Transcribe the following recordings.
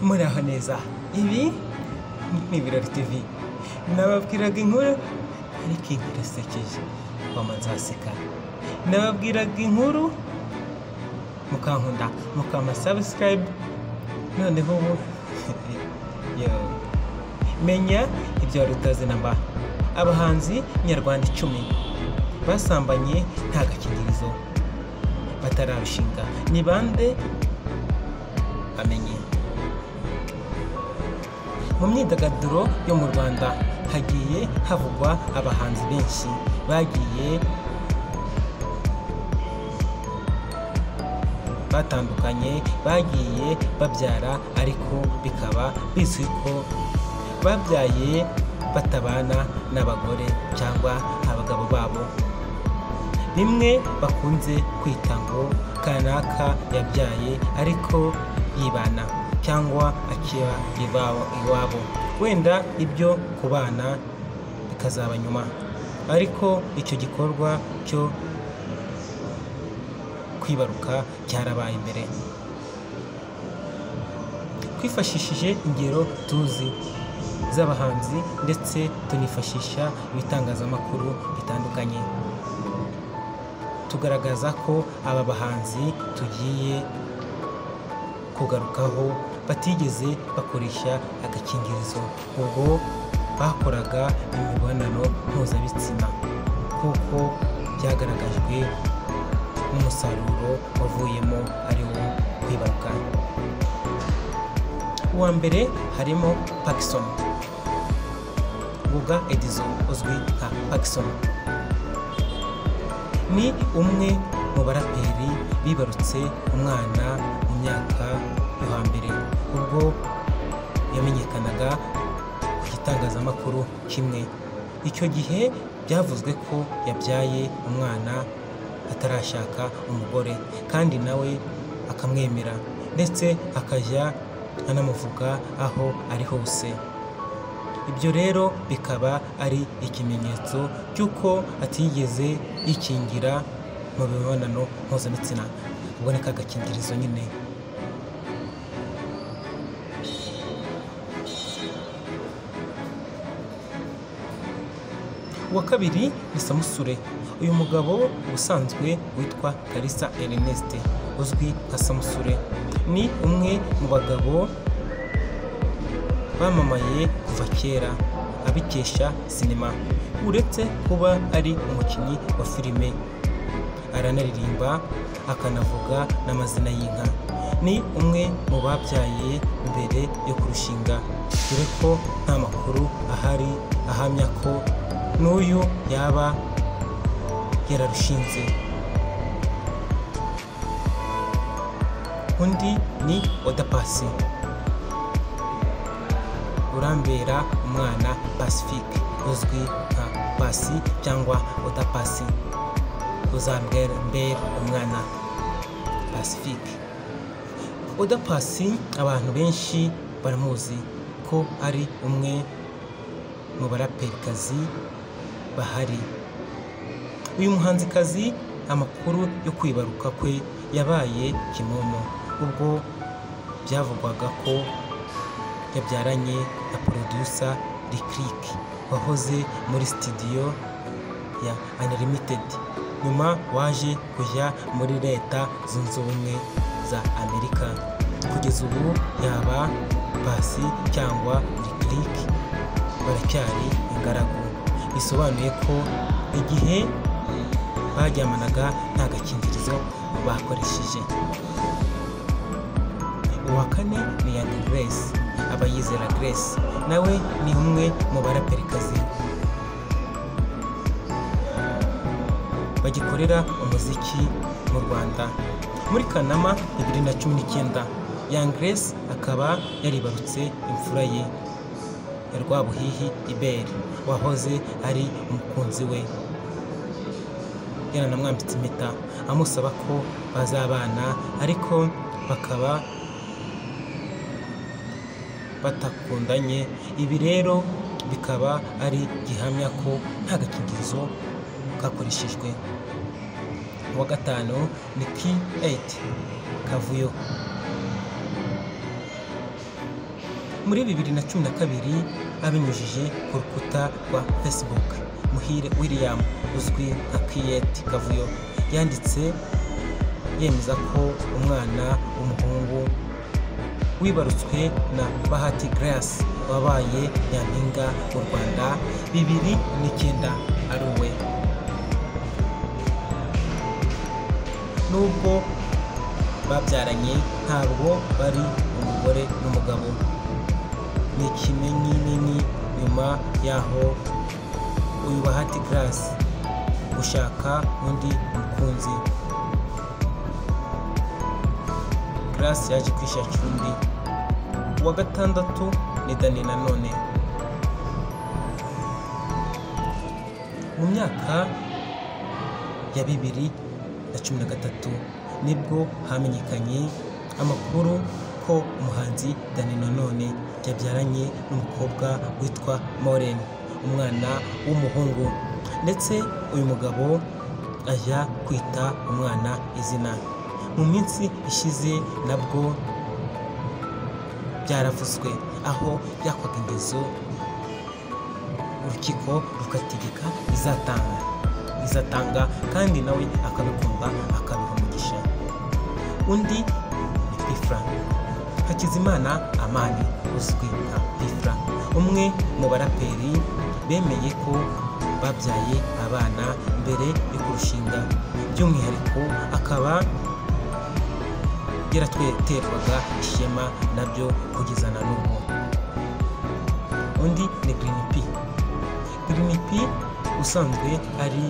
muraho neza. Ibi ni Ibirori TV. Nababwiraga inkuru ariko inkuru isekeje wamanza waseka. Nababwiraga inkuru mukankunda mukama subscribe, noneho ubu menya ibyo wari utazi namba. Abahanzi nyarwanda 10 basambanye nta gakingirizo batararushinga. Ni bande? Amenye. Mu myidagaduro yo mu Rwanda hagiye havugwa abahanzi benshi bagiye batandukanye, bagiye babyara ariko bikaba bizwi ko babyaye batabana n'abagore cyangwa abagabo babo. Bimwe bakunze kwita ngo kanaka yabyaye ariko yibana cyangwa akiba iwabo. Wenda ibyo kubana bikazaba nyuma, ariko icyo gikorwa cyo kwibaruka cyarabaye imbere. Twifashishije ingero tuzi z'abahanzi ndetse tunifashisha ibitangazamakuru bitandukanye, tugaragaza ko aba bahanzi tugiye kugarukaho batigeze bakoresha agakingirizo, ubwo bakoraga imibonano mpuzabitsina kuko byagaragajwe n'umusaruro wavuyemo ari wo kwibaruka. Uwa mbere harimo Paxson, Guga Edison uzwi nka Paxson. Ni umwe mu baraperi bibarutse umwana mu myaka yo hambere, ubwo yamenyekanaga ku gitangazamakuru kimwe. Icyo gihe byavuzwe ko yabyaye umwana atarashaka umugore kandi nawe akamwemera ndetse akajya anamuvuga aho ari hose. Ibyo rero bikaba ari ikimenyetso cy'uko atigeze yikingira mu mibonano mpuzabitsina, ubwo ni kagakingirizo nyine. Uwa kabiri ni Samusure. Uyu mugabo ubusanzwe witwa Kalisa Ernest uzwi nka Samusure, ni umwe mu bagabo bamamaye kuva kera abikesha sinema. Uretse kuba ari umukinnyi wa filime, aranaririmba akanavuga n'amazina y'inka. Ni umwe mu babyaye mbere yo kurushinga, dore ko nta makuru ahari ahamya ko n'uyu yaba yararushinze. Undi ni Oda Paccy, urambera umwana Pacifique uzwi nka Paccy cyangwa Oda Paccy, uzambera umwana Pacifique. Oda Paccy abantu benshi baramuzi ko ari umwe mu baraperikazi bahari. Uyu muhanzikazi amakuru yo kwibaruka kwe yabaye kimomo, ubwo byavugwaga ko yabyaranye na producer Lick wahoze muri studio ya Unlimited, nyuma waje kujya muri Leta Zunze Ubumwe za Amerika. Kugeza ubu yaba Paccy cyangwa Lick baracyari ingaragu, bisobanuye ko igihe baryamanaga nta gakingirizo bakoresheje. Uwa kane ni Young Grace, Abayizera Grace, nawe ni umwe mu baraperikazi bagikorera umuziki mu Rwanda. Muri Kanama 2019 Young Grace akaba yaribarutse imfura ye ya Rwabuhihi Ibere wahoze ari umukunzi we, yaranamwambitse impeta amusaba ko bazabana ariko bakaba batakundanye. Ibi rero bikaba ari gihamya ko nta gakingirizo kakoreshejwe. Uwa gatanu ni K8 Kavuyo, Muri 2012 abinyujije ku rukuta rwa Facebook, Muhire William uzwi nka Kiyeti Kavuyo yanditse yemeza ko umwana w'umuhungu wibarutswe na Bahati Grace wabaye nyampinga mu Rwanda 2009 ari we. Nubwo babyaranye ntabwo bari umugore n'umugabo. Ni ikimenyimenya nyuma yaho uyu Bahati Grace gushaka undi mukunzi. Grace yaje kwishakira undi. Uwa gatandatu ni Dani Nanone. Mu myaka ya 2013 nibwo hamenyekanye amakuru ko umuhanzi Dani Nanone yabyaranye n'umukobwa witwa Maureen, umwana w'umuhungu, ndetse uyu mugabo ajya kwita umwana izina. Mu minsi ishize nabwo byaravuzwe aho yakwaga indezo urukiko rukategeka izatanga kandi nawe akabikunda akabiha umugisha. Undi ni Pfla Hakizimana Amani uzwi nka Pfla, umwe mu baraperi bemeye ko babyaye abana mbere yo kurushinga, by'umwihariko akaba yaratweterwaga ishema nabyo kugeza na n'ubu. Undi ni Green P. Green P usanzwe ari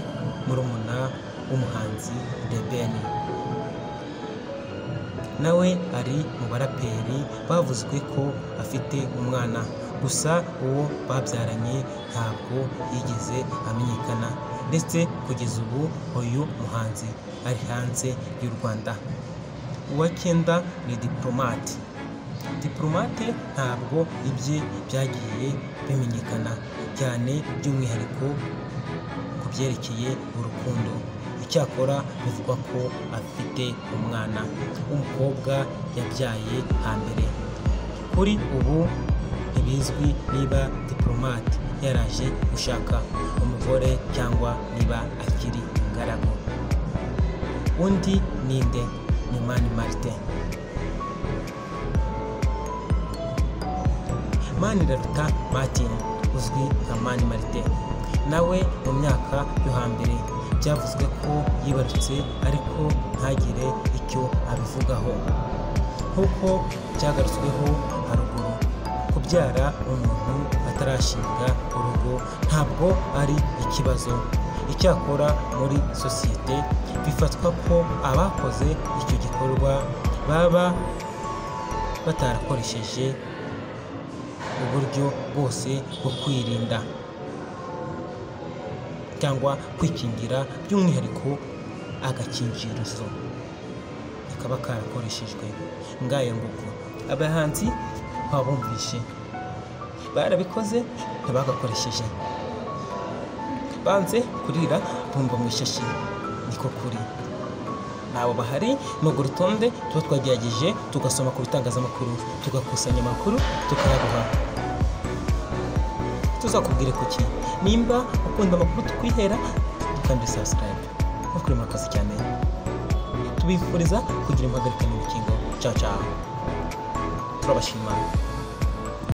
murumuna w'umuhanzi The Ben, nawe ari mu baraperi bavuzwe ko afite umwana, gusa uwo babyaranye ntabwo yigeze amenyekana, ndetse kugeza ubu uyu muhanzi ari hanze y'u Rwanda. Uwa 9 ni Diplomate. Diplomate ntabwo ibye byagiye bimenyekana cyane, by'umwihariko ku byerekeye urukundo. Icyakora bivugwa ko afite umwana w'umukobwa yabyaye hambere. Kuri ubu ntibizwi niba Diplomate yaraje gushaka umugore cyangwa niba akiri ingaragu. Undi ninde? Ni Mani Martin. Maniraruta Martin uzwi nka Mani Martin, nawe mu myaka yo hambere byavuzwe ko yibarutse ariko ntagire icyo abivugaho. Nk'uko byagarutsweho haruguru, kubyara umuntu atarashinga urugo ntabwo ari ikibazo. Icyakora muri sosiyete bifatwa ko abakoze icyo gikorwa baba batarakoresheje uburyo bwose bwo kwirinda cyangwa kwikingira, by'umwihariko agakingirizo kakaba karakoreshejwe. Ngaya nguko abahanzi babumvishe barabikoze ntibagakoresheje, banze kurira bumva mu ishashi. Niko kuri nabo bahari. N'urwo rutonde tuba twagerageje tugasoma ku bitangazamakuru, tugakusanya amakuru tukayaguha. Tuzakubwire kuki nimba ukunda amakuru tukwihera kandi subscribe. Mukuri makazi cyane, tubifuriza kugira impagarika n'urukingo. Ciao ciao, turabashima.